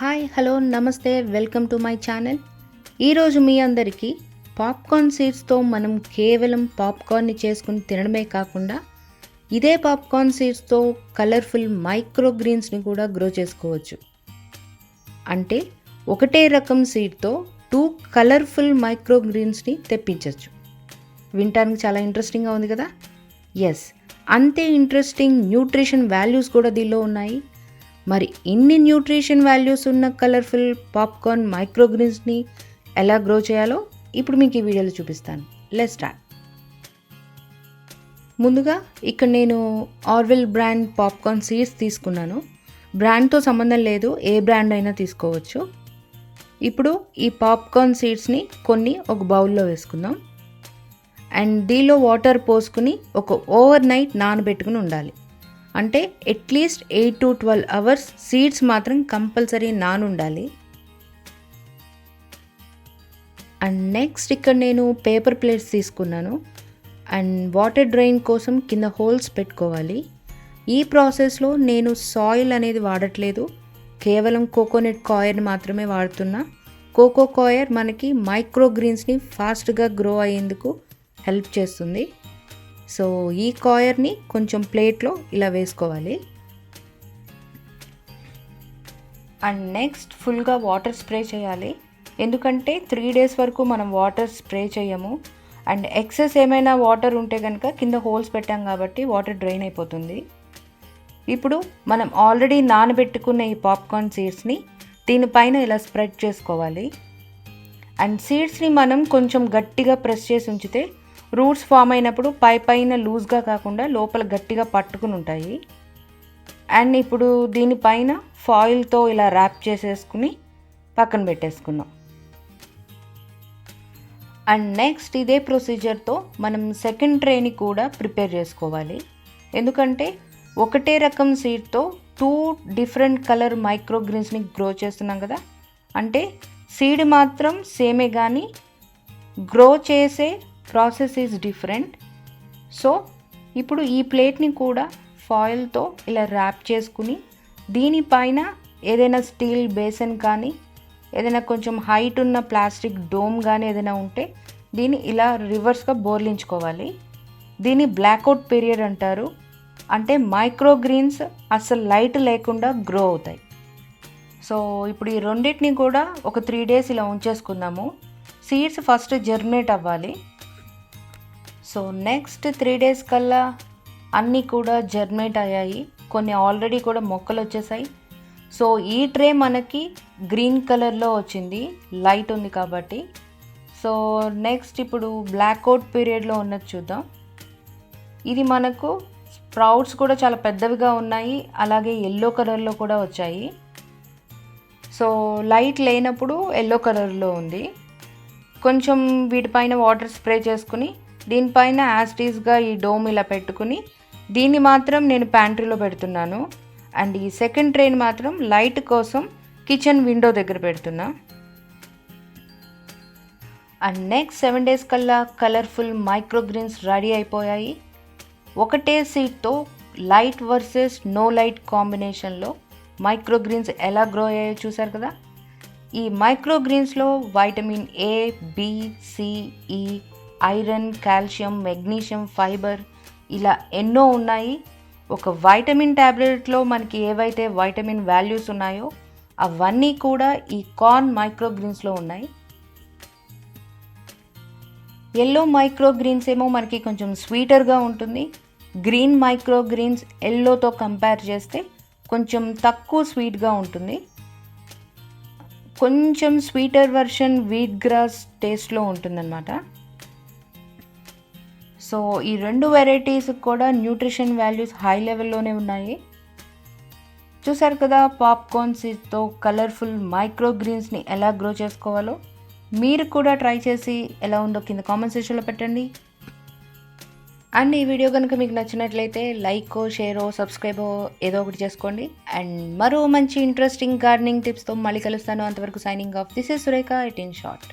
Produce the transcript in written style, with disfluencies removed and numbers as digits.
Hi hello నమస్తే welcome to my channel. ఈరోజు మీ అందరికీ పాప్కార్న్ సీడ్స్తో మనం కేవలం పాప్కార్న్ని చేసుకుని తినడమే కాకుండా ఇదే పాప్కార్న్ సీడ్స్తో కలర్ఫుల్ మైక్రోగ్రీన్స్ని కూడా గ్రో చేసుకోవచ్చు. అంటే ఒకటే రకం సీడ్తో 2 కలర్ఫుల్ మైక్రోగ్రీన్స్ని తెప్పించవచ్చు. వినటానికి చాలా ఇంట్రెస్టింగ్గా ఉంది కదా. ఎస్, అంతే ఇంట్రెస్టింగ్ న్యూట్రిషన్ వాల్యూస్ కూడా దీనిలో ఉన్నాయి. మరి ఇన్ని న్యూట్రిషన్ వాల్యూస్ ఉన్న కలర్ఫుల్ పాప్కార్న్ మైక్రోగ్రీన్స్ని ఎలా గ్రో చేయాలో ఇప్పుడు మీకు ఈ వీడియోలో చూపిస్తాను. Let's start. ముందుగా ఇక్కడ నేను ఆర్వెల్ బ్రాండ్ పాప్కార్న్ సీడ్స్ తీసుకున్నాను. బ్రాండ్తో సంబంధం లేదు, ఏ బ్రాండ్ అయినా తీసుకోవచ్చు. ఇప్పుడు ఈ పాప్కార్న్ సీడ్స్ని కొన్ని ఒక బౌల్లో వేసుకుందాం. అండ్ దీనిలో వాటర్ పోసుకుని ఒక ఓవర్ నైట్ నానబెట్టుకుని ఉండాలి. అంటే అట్లీస్ట్ 8 to 12 అవర్స్ సీడ్స్ మాత్రం కంపల్సరీ నానుండాలి. అండ్ నెక్స్ట్ ఇక్కడ నేను పేపర్ ప్లేట్స్ తీసుకున్నాను. అండ్ వాటర్ డ్రైన్ కోసం కింద హోల్స్ పెట్టుకోవాలి. ఈ ప్రాసెస్లో నేను సాయిల్ అనేది వాడట్లేదు, కేవలం కోకోనట్ కాయర్ని మాత్రమే వాడుతున్నా. కోకోకాయర్ మనకి మైక్రోగ్రీన్స్ని ఫాస్ట్గా గ్రో అయ్యేందుకు హెల్ప్ చేస్తుంది. సో ఈ కాయర్ని కొంచెం ప్లేట్లో ఇలా వేసుకోవాలి. అండ్ నెక్స్ట్ ఫుల్గా వాటర్ స్ప్రే చేయాలి. ఎందుకంటే 3 days వరకు మనం వాటర్ స్ప్రే చేయము. అండ్ ఎక్సెస్ ఏమైనా వాటర్ ఉంటే కనుక కింద హోల్స్ పెట్టాం కాబట్టి వాటర్ డ్రైన్ అయిపోతుంది. ఇప్పుడు మనం ఆల్రెడీ నానబెట్టుకున్న ఈ పాప్కార్న్ సీడ్స్ని దీనిపైన ఇలా స్ప్రెడ్ చేసుకోవాలి. అండ్ సీడ్స్ని మనం కొంచెం గట్టిగా ప్రెస్ చేసి ఉంచితే రూట్స్ ఫామ్ అయినప్పుడు పైన లూజ్గా కాకుండా లోపల గట్టిగా పట్టుకుని ఉంటాయి. అండ్ ఇప్పుడు దీనిపైన ఫాయిల్తో ఇలా ర్యాప్ చేసేసుకుని పక్కన పెట్టేసుకున్నాం. అండ్ నెక్స్ట్ ఇదే ప్రొసీజర్తో మనం సెకండ్ ట్రేని కూడా ప్రిపేర్ చేసుకోవాలి. ఎందుకంటే ఒకటే రకం సీడ్తో 2 డిఫరెంట్ కలర్ మైక్రోగ్రీన్స్ని గ్రో చేస్తున్నాం కదా. అంటే సీడ్ మాత్రం సేమే కానీ గ్రో చేసే ప్రాసెస్ ఈజ్ డిఫరెంట్. సో ఇప్పుడు ఈ ప్లేట్ని కూడా ఫాయిల్తో ఇలా ర్యాప్ చేసుకుని దీనిపైన ఏదైనా స్టీల్ బేసన్ కానీ ఏదైనా కొంచెం హైట్ ఉన్న ప్లాస్టిక్ డోమ్ కానీ ఏదైనా ఉంటే దీన్ని ఇలా రివర్స్గా బోర్లించుకోవాలి. దీన్ని బ్లాక్అవుట్ పీరియడ్ అంటారు. అంటే మైక్రోగ్రీన్స్ అసలు లైట్ లేకుండా గ్రో అవుతాయి. సో ఇప్పుడు ఈ రెండింటిని కూడా ఒక 3 days ఇలా ఉంచేసుకుందాము. సీడ్స్ ఫస్ట్ జర్మినేట్ అవ్వాలి. సో నెక్స్ట్ 3 days కల్లా అన్నీ కూడా జర్మినేట్ అయ్యాయి. కొన్ని ఆల్రెడీ కూడా మొక్కలు వచ్చేసాయి. సో ఈ ట్రే మనకి గ్రీన్ కలర్లో వచ్చింది, లైట్ ఉంది కాబట్టి. సో నెక్స్ట్ ఇప్పుడు బ్లాక్అవుట్ పీరియడ్లో ఉన్నది చూద్దాం. ఇది మనకు స్ప్రౌట్స్ కూడా చాలా పెద్దవిగా ఉన్నాయి, అలాగే ఎల్లో కలర్లో కూడా వచ్చాయి. సో లైట్ లేనప్పుడు ఎల్లో కలర్లో ఉంది. కొంచెం వీటిపైన వాటర్ స్ప్రే చేసుకుని దీనిపైన యాస్టీస్గా ఈ డోమ్ ఇలా పెట్టుకుని దీన్ని మాత్రం నేను ప్యాంట్రీలో పెడుతున్నాను. అండ్ ఈ సెకండ్ ట్రైన్ మాత్రం లైట్ కోసం కిచెన్ విండో దగ్గర పెడుతున్నా. అండ్ నెక్స్ట్ 7 days కల్లా కలర్ఫుల్ మైక్రోగ్రీన్స్ రెడీ అయిపోయాయి. ఒకటే సీడ్తో లైట్ వర్సెస్ నో లైట్ కాంబినేషన్లో మైక్రోగ్రీన్స్ ఎలా గ్రో అయ్యాయో చూసారు కదా. ఈ మైక్రోగ్రీన్స్లో vitamin A, B, C, E, iron, calcium, magnesium, fibre ఇలా ఎన్నో ఉన్నాయి. ఒక వైటమిన్ ట్యాబ్లెట్లో మనకి ఏవైతే వైటమిన్ వాల్యూస్ ఉన్నాయో అవన్నీ కూడా ఈ కార్న్ మైక్రోగ్రీన్స్లో ఉన్నాయి. ఎల్లో మైక్రోగ్రీన్స్ ఏమో మనకి కొంచెం స్వీటర్గా ఉంటుంది. గ్రీన్ మైక్రోగ్రీన్స్ ఎల్లోతో కంపేర్ చేస్తే కొంచెం తక్కువ స్వీట్గా ఉంటుంది. కొంచెం స్వీటర్ వర్షన్ వీట్ గ్రాస్ టేస్ట్లో ఉంటుందన్నమాట. సో ఈ 2 వెరైటీస్ కూడా న్యూట్రిషన్ వాల్యూస్ హై లెవెల్లోనే ఉన్నాయి. చూసారు కదా పాప్కార్న్ సీడ్స్తో కలర్ఫుల్ మైక్రోగ్రీన్స్ని ఎలా గ్రో చేసుకోవాలో. మీరు కూడా ట్రై చేసి ఎలా ఉందో కింద కామెంట్ సెక్షన్లో పెట్టండి. అండ్ ఈ వీడియో కనుక మీకు నచ్చినట్లయితే లైక్, షేర్, సబ్స్క్రైబ్ ఏదో ఒకటి చేసుకోండి. అండ్ మరో మంచి ఇంట్రెస్టింగ్ గార్డెనింగ్ టిప్స్తో మళ్ళీ కలుస్తాను. అంతవరకు signing off. This is Surekha it in short.